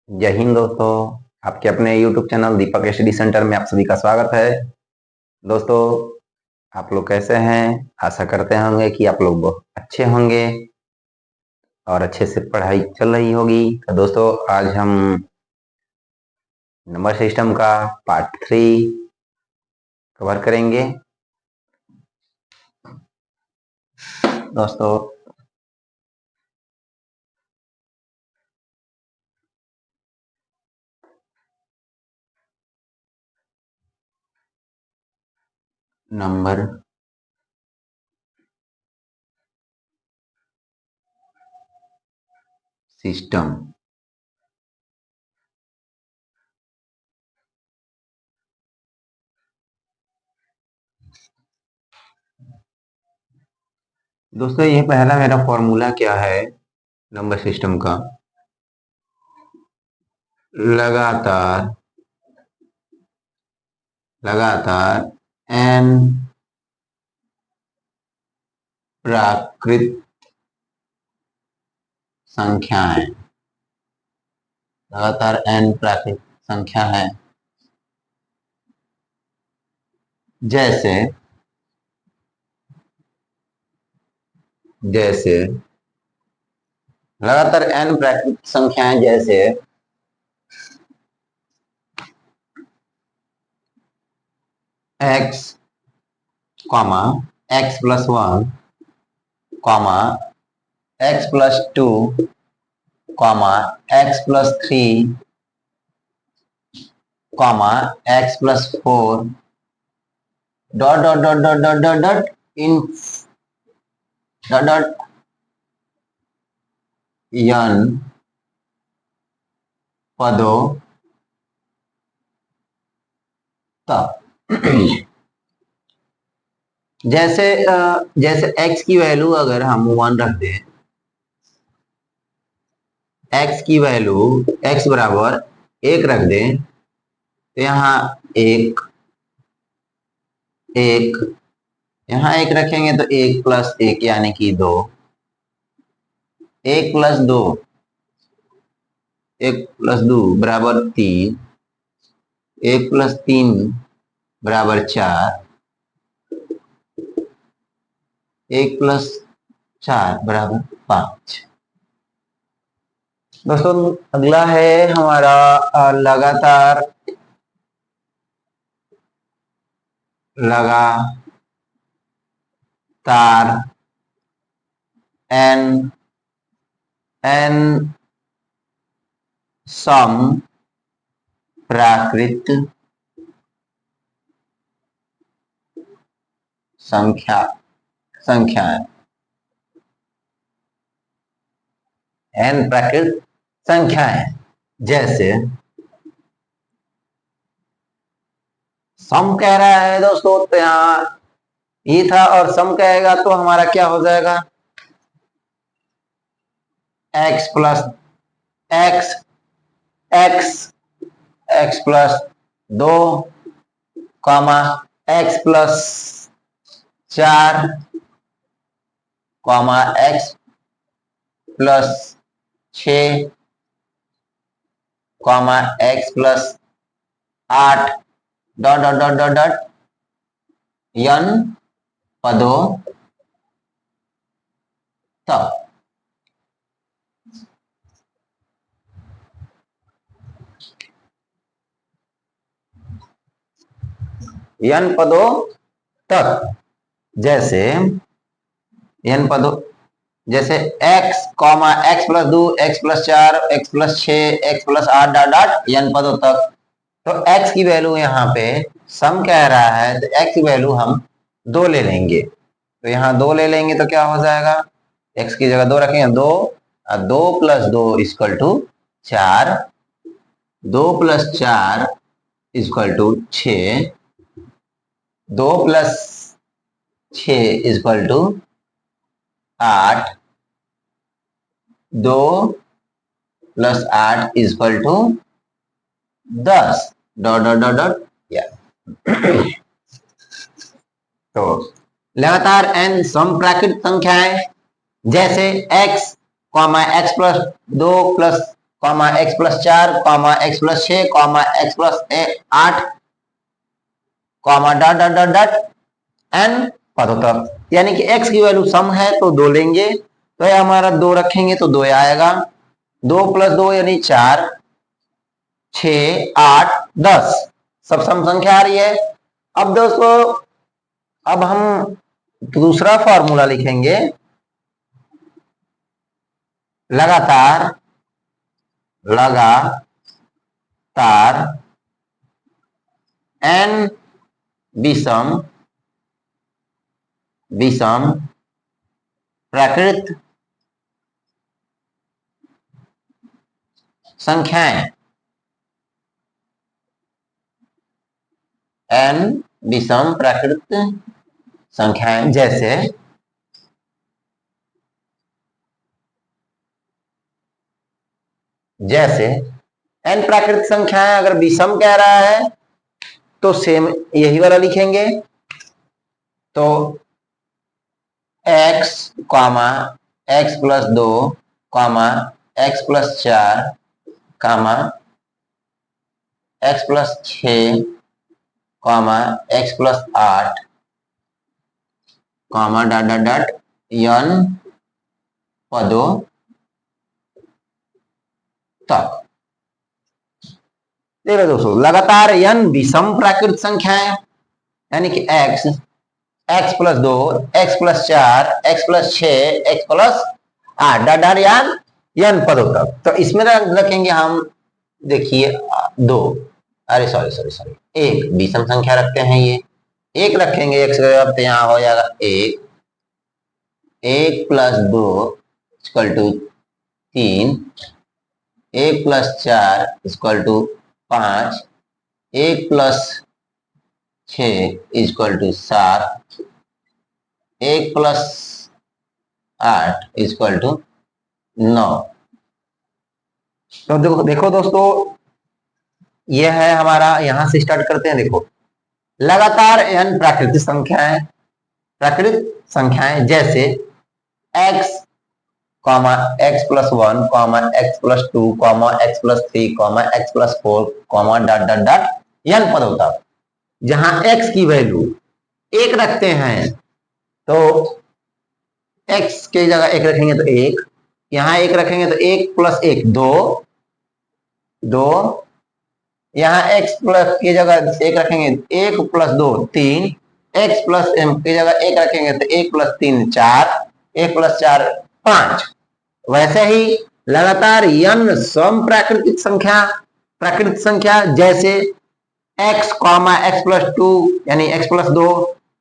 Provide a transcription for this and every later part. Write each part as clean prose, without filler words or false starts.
जय हिंद दोस्तों। आपके अपने YouTube चैनल दीपक स्टडी सेंटर में आप सभी का स्वागत है। दोस्तों, आप लोग कैसे हैं? आशा करते होंगे कि आप लोग बहुत अच्छे होंगे और अच्छे से पढ़ाई चल रही होगी। तो दोस्तों, आज हम नंबर सिस्टम का पार्ट 3 कवर करेंगे। दोस्तों, नंबर सिस्टम दोस्तों, ये पहला मेरा फॉर्मूला क्या है नंबर सिस्टम का? लगातार लगातार n प्राकृत संख्याएं, लगातार n प्राकृत संख्या है, जैसे जैसे लगातार n प्राकृत संख्याएं जैसे x, x plus 1, x plus 2, x plus 3, x plus 4, dot dot dot dot dot dot dot in dot dot n पदों तक। जैसे x की वैल्यू अगर हम 1 रख दें, x की वैल्यू x बराबर 1 रख दें, तो यहाँ एक यहाँ 1 रखेंगे तो 1 प्लस 1 यानी कि 2, 1 प्लस 2 बराबर 3, 1 प्लस 3 बराबर 4, 1 प्लस 4 बराबर 5। दोस्तों, अगला है हमारा लगातार n सम प्राकृत संख्याएं, n प्राकृत संख्याएं, जैसे सम कह रहा है दोस्तों, तो यहाँ ये था और सम कहेगा तो हमारा क्या हो जाएगा? x plus x x x plus 2, x plus 4, x plus 6, x plus 8, dot dot dot dot dot n पदों तक। n पदों तक, जैसे n पदों जैसे x, x plus 2, x plus 4, x plus 6, x plus 8 dot dot n पदों तक। तो x की वैल्यू यहाँ पे सम कह रहा है, तो x की वैल्यू हम 2 ले लेंगे। तो यहाँ 2 ले लेंगे तो क्या हो जाएगा? x की जगह 2 रखेंगे, 2 2 plus 2 equal to 4, 2 plus 4 equal to 6, 2 plus 6 equal to 8, 2 plus 8 equal to 10, dot dot dot dot. तो लगातार n सम प्राकृत संख्याएं, जैसे x, x प्लस 2 प्लस comma X plus 4 comma X plus 6 comma X plus 8 comma dot dot dot dot N पदों तक। यानी कि एक्स की वैल्यू सम है तो 2 लेंगे, तो यह हमारा 2 रखेंगे तो 2 आएगा, 2 प्लस 2 यानी 4, 6 8 10 सब सम संख्या आ रही है। अब दोस्तों अब हम दूसरा फॉर्मूला लिखेंगे, लगातार n विषम प्राकृत संख्याएं, n विषम प्राकृत संख्याएं जैसे n प्राकृतिक संख्याएं अगर विषम कह रहा है तो सेम यही वाला लिखेंगे, तो x comma X plus 2 comma X plus 4 comma X plus 6 comma X plus 8 comma dot dot dot n पदों तक। देखो दोस्तों, लगातार n विषम प्राकृत संख्याएं यानी कि x plus 2 x plus 4 x plus 6 x plus 8 dot dot n पदों तक। तो इसमें रखेंगे हम, देखिए 2, अरे सॉरी सॉरी सॉरी, एक विषम संख्या रखते हैं, ये एक रखेंगे एक से, तो यहाँ हो जाएगा 1 plus 2 equal to 3, 1 plus 4 equal to 5, 1 plus 6 equal to 7, 1 plus 8 equal to 9। तो देखो दोस्तों, यह है हमारा, यहां से स्टार्ट करते हैं। देखो, लगातार n प्राकृतिक संख्याएं जैसे x comma X plus 1 comma X plus 2 comma X plus 3 comma X plus 4 comma dot dot dot n पदों तक, जहां x की वैल्यू 1 रखते हैं तो x की जगह 1 रखेंगे तो 1, यहाँ 1 रखेंगे तो 1 प्लस 1 2, यहाँ x प्लस की जगह 1 रखेंगे 1 प्लस 2 3, x प्लस m की जगह 1 रखेंगे तो 1 प्लस 3 4, 1 प्लस 4 5। वैसे ही लगातार n सम प्राकृतिक संख्या जैसे x कॉमा एक्स प्लस 2 यानी x plus 2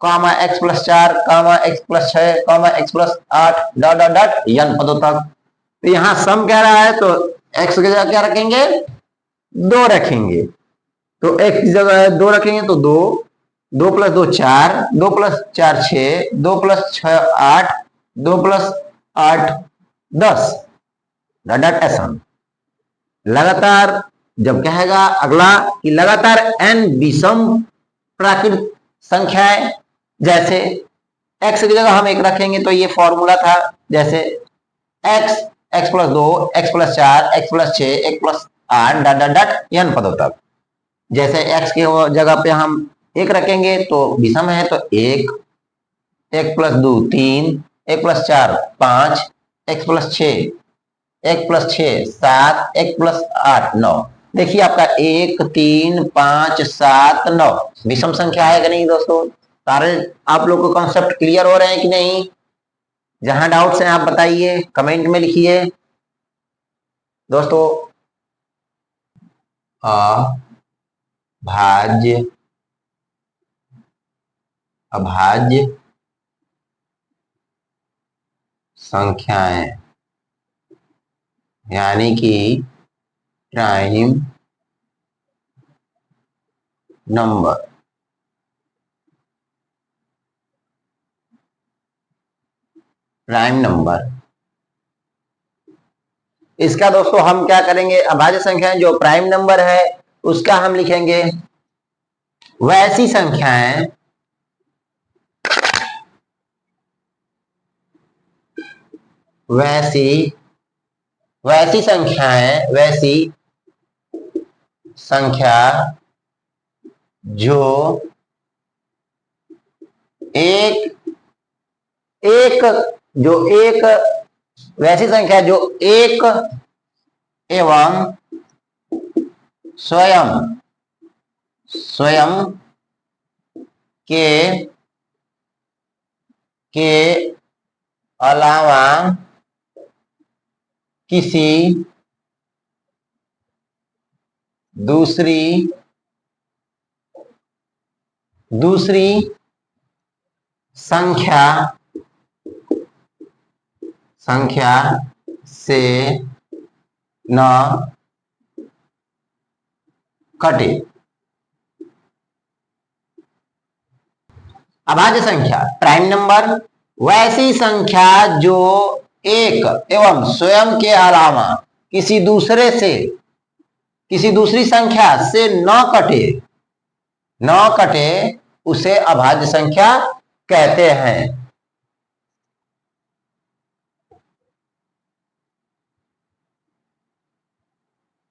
comma X plus 4 comma X plus 6 comma X plus 8 dot dot dot n पदों तक। तो यहाँ सम कह रहा है तो x की जगह क्या रखेंगे, 2 रखेंगे, तो x की जगह 2 रखेंगे तो 2, 2 plus 2 4, 2 plus 4 6, 2 plus 6 8, 2 plus 8 10 dot dot ऐसा। लगातार जब कहेगा अगला कि लगातार n विषम प्राकृतिक संख्याएं जैसे x की जगह हम 1 रखेंगे तो ये फॉर्मूला था, जैसे x plus 2 x plus 4 x plus 6 x plus 8 dot dot dot n पदों तक। जैसे x की जगह पे हम 1 रखेंगे तो विषम है तो 1, 1 plus 2 3, 1 plus 4 5, x plus 6 1 plus 6 7, 1 plus 8 9। देखिए आपका 1 3 5 7 9 विषम संख्या है कि नहीं दोस्तों। सारे आप लोग को कॉन्सेप्ट क्लियर हो रहे हैं कि नहीं? जहां डाउट्स हैं आप बताइए, कमेंट में लिखिए दोस्तों। अभाज्य संख्याएं यानी कि प्राइम नंबर, इसका दोस्तों हम क्या करेंगे, अभाज्य संख्याएं जो प्राइम नंबर है उसका हम लिखेंगे वैसी संख्याएं वैसी संख्या जो एक एक जो एक वैसी संख्या जो एक एवं स्वयं के अलावा किसी दूसरी संख्या से न कटे। अभाज्य संख्या प्राइम नंबर वैसी संख्या जो एक एवं स्वयं के अलावा किसी दूसरी संख्या से न कटे उसे अभाज्य संख्या कहते हैं।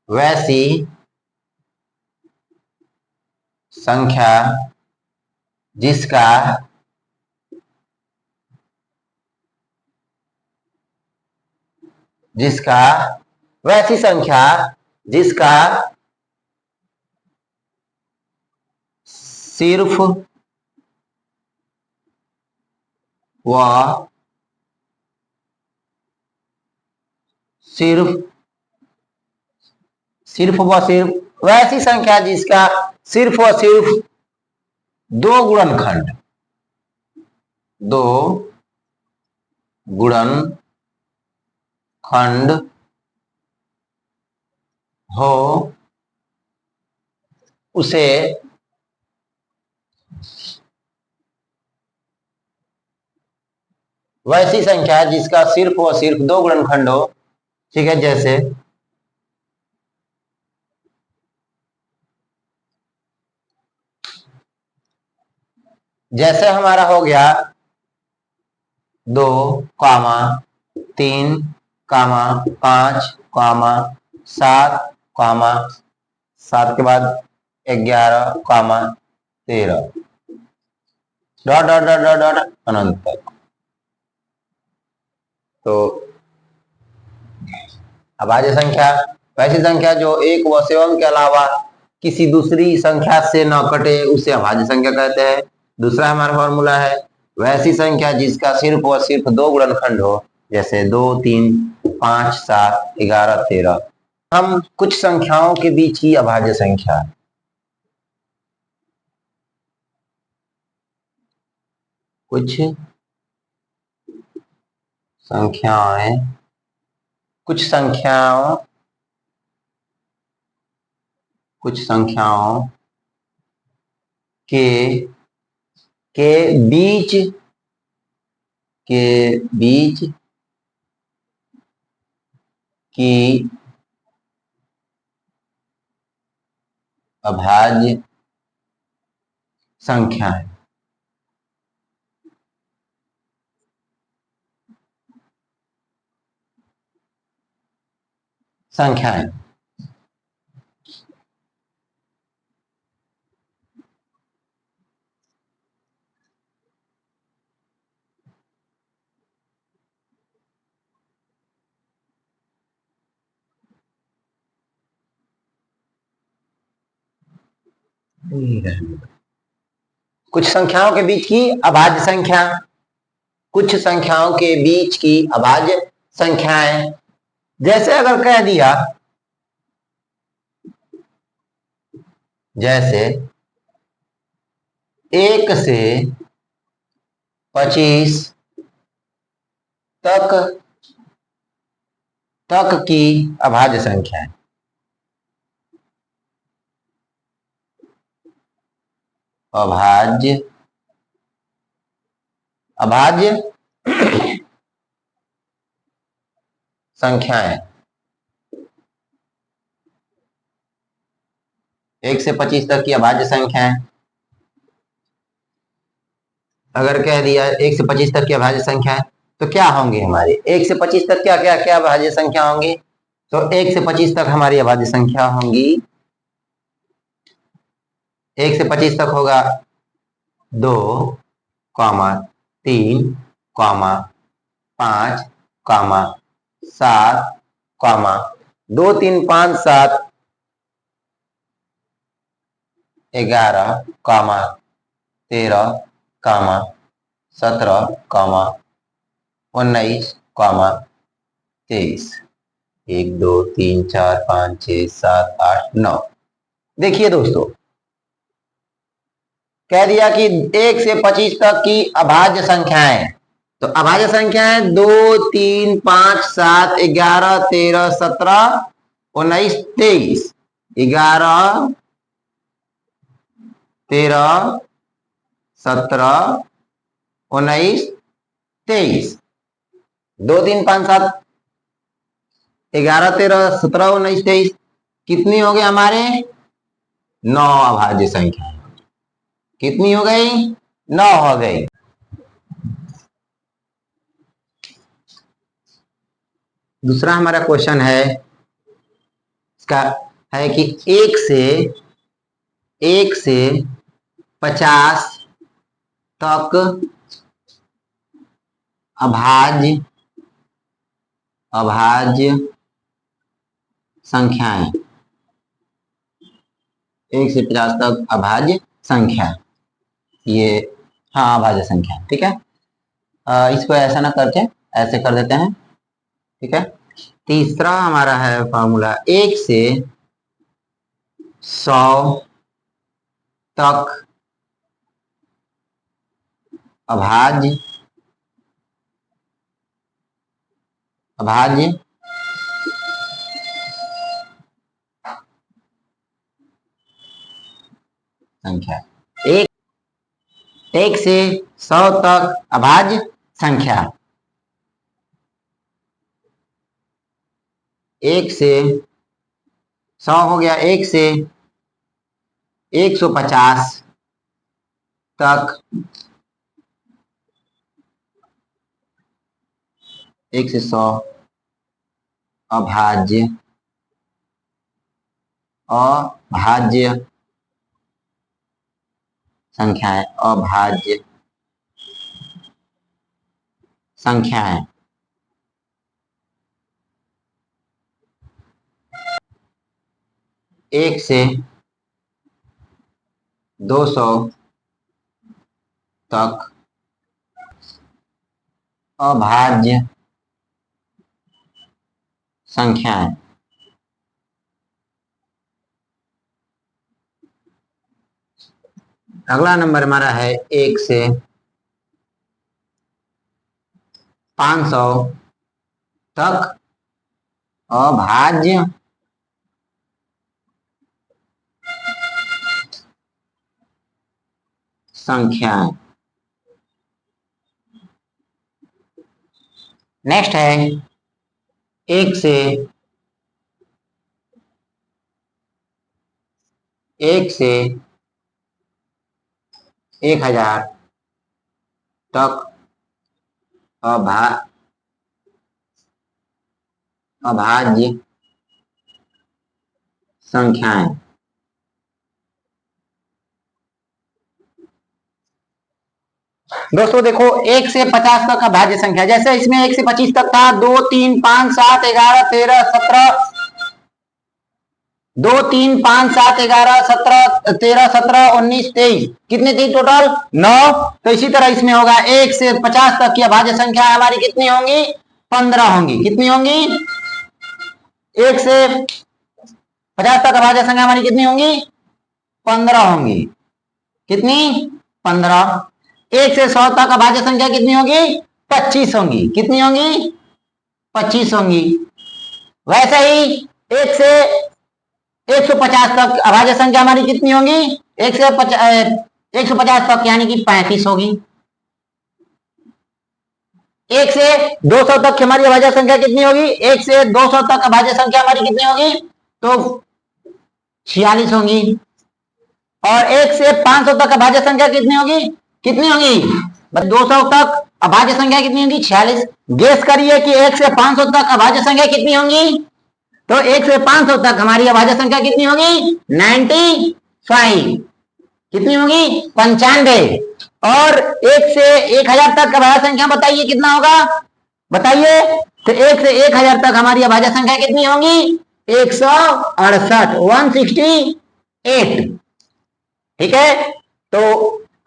वैसी संख्या जिसका सिर्फ वैसी संख्या जिसका सिर्फ व सिर्फ दो गुणनखंड हो उसे वैसी संख्या जिसका सिर्फ व सिर्फ दो गुणनखंड हो। ठीक है, जैसे हमारा हो गया 2, 3, 5, 7, 7 के बाद 11, 13 dot dot dot dot dot अनंत तक। तो अभाज्य संख्या वैसी संख्या जो एक व स्वयं के अलावा किसी दूसरी संख्या से न कटे उसे अभाज्य संख्या कहते हैं। दूसरा हमारा फॉर्मूला है वैसी संख्या जिसका सिर्फ व सिर्फ दो गुणनखंड हो, जैसे 2, 3, 5, 7, 11, 13। हम कुछ संख्याओं के बीच की अभाज्य संख्या कुछ संख्याओं के बीच की अभाज्य संख्या है। कुछ संख्याओं के बीच की अभाज्य संख्या कुछ संख्याओं के बीच की अभाज्य संख्याएं, जैसे अगर कह दिया जैसे 1 से 25 तक की अभाज्य संख्या है। अभाज्य संख्याएं 1 से 25 तक की अभाज्य संख्याएं। अगर कह दिया 1 से 25 तक की अभाज्य संख्याएं तो क्या होंगे हमारे 1 से 25 तक क्या क्या क्या अभाज्य संख्या होंगी? तो 1 से 25 तक हमारी अभाज्य संख्या होंगी। 1 से 25 तक होगा 2, 3, 5, 7, 2, 3, 5, 7, 11, 13, 17, 19, 23। 1, 2, 3, 4, 5, 6, 7, 8, 9। देखिए दोस्तों, कह दिया कि 1 से 25 तक की अभाज्य संख्याएं। तो अभाज्य संख्याएं 2, 3, 5, 7, 11, 13, 17, 19, 23। 11, 13, 17, 19, 23। 2, 3, 5, 7, 11, 13, 17, 19, 23 कितनी हो गई हमारे? 9 अभाज्य संख्या। कितनी हो गई? 9 हो गई। दूसरा हमारा क्वेश्चन है, इसका है कि 1 से 50 तक अभाज्य संख्याएं। 1 से 50 तक अभाज्य संख्या, ये हाँ अभाज्य संख्या, ठीक है। इसको ऐसा ना करके ऐसे कर देते हैं, ठीक है। तीसरा हमारा है फॉर्मूला, 1 से 100 तक अभाज्य संख्या। 1 से 100 तक अभाज्य संख्या। 1 से 100 हो गया। 1 से 150 तक 1 से 100 अभाज्य संख्याएं। अभाज्य संख्याएं। एक से 200 तक अभाज्य संख्याएं। अगला नंबर हमारा है 1 से 500 तक अभाज्य संख्याएं। नेक्स्ट है 1 से 1000 तक अभाज्य संख्याएं। दोस्तों देखो, 1 से 50 तक अभाज्य संख्या, जैसे इसमें 1 से 25 तक था 2, 3, 5, 7, 11, 13, 17, 2, 3, 5, 7, 11, 17, 13, 17, 19, 23। कितनी थी टोटल? 9। तो इसी तरह इसमें होगा 1 से 50 तक की अभाज्य संख्या हमारी कितनी होंगी? 15 होंगी। कितनी होंगी? 1 से 50 तक अभाज्य संख्या हमारी कितनी होंगी? 15 होंगी। कितनी? 15। 1 से 100 तक अभाज्य संख्या कितनी होगी? 25 होंगी। कितनी होंगी? 25 होंगी। वैसे ही 1 से 150 तक अभाज्य संख्या हमारी कितनी होगी? 150 तक यानी कि 35 होगी। 1 से 200 तक हमारी अभाज्य संख्या कितनी होगी? 1 से 200 तक अभाज्य संख्या हमारी कितनी होगी? तो 46 होंगी। और 1 से 500 तक अभाज्य संख्या कितनी होगी? कितनी होगी? 200 तक अभाज्य संख्या कितनी होगी? 46। गेस करिए कि 1 से 500 तक अभाज्य संख्या कितनी होंगी? तो 1 से 500 तक हमारी अभाज्य संख्या कितनी होगी? 95। कितनी होगी? 95। और 1 से 1000 तक का अभाज्य संख्या बताइए कितना होगा? बताइए। तो 1 से 1000 तक हमारी अभाज्य संख्या कितनी होगी? 168, 168। ठीक है। तो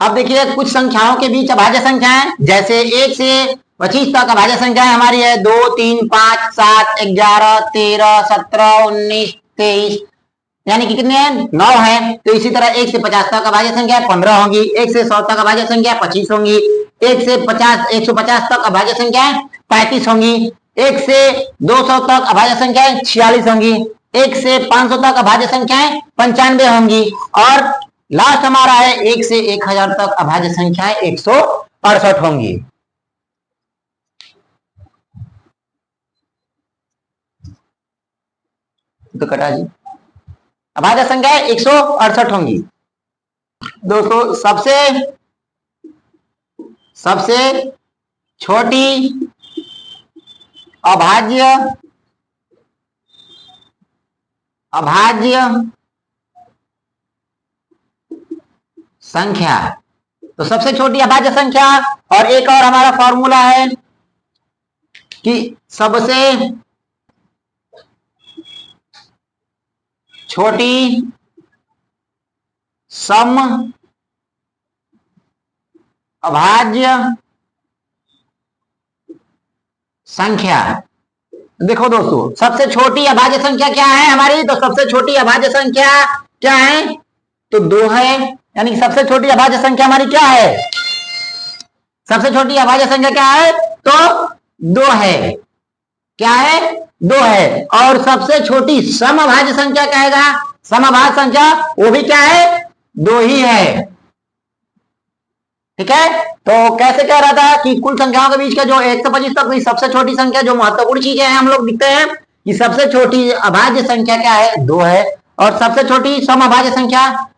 अब देखिए कुछ संख्याओं के बीच अभाज्य संख्याएं, जैसे 1 से 25 तक अभाज्य संख्याएं हमारी है 2, 3, 5, 7, 11, 13, 17, 19, 23, यानी कि कितने हैं? 9 है। तो इसी तरह 1 से 50 तक अभाज्य संख्या 15 होंगी, 1 से 100 तक अभाज्य संख्या 25 होंगी, 1 से 150 तक अभाज्य संख्या 35 होंगी, 1 से 200 तक अभाज्य संख्या 46 होंगी, 1 से 500 तक अभाज्य संख्याएं 95 होंगी, और लास्ट हमारा है 1 से 1000 तक अभाज्य संख्याएं 168 होंगी। तो कटा जी, अभाज्य संख्याएं 168 होंगी। दोस्तों सबसे छोटी अभाज्य संख्या, तो सबसे छोटी अभाज्य संख्या, और एक और हमारा फॉर्मूला है कि सबसे छोटी सम अभाज्य संख्या। देखो दोस्तों, सबसे छोटी अभाज्य संख्या क्या है हमारी? तो सबसे छोटी अभाज्य संख्या क्या है? तो 2 है, यानी कि सबसे छोटी अभाज्य संख्या हमारी क्या है? सबसे छोटी अभाज्य संख्या क्या है? तो 2 है। क्या है? 2 है। और सबसे छोटी समअभाज्य संख्या क्या है? समअभाज्य संख्या वो भी क्या है? 2 ही है। ठीक है। तो कैसे कह रहा था कि कुल संख्याओं के बीच का जो 1 से 25 तक सबसे छोटी संख्या, जो महत्वपूर्ण चीजें हैं हम लोग दिखते हैं कि सबसे छोटी अभाज्य संख्या क्या है? 2 है। और सबसे छोटी समअभाज्य संख्या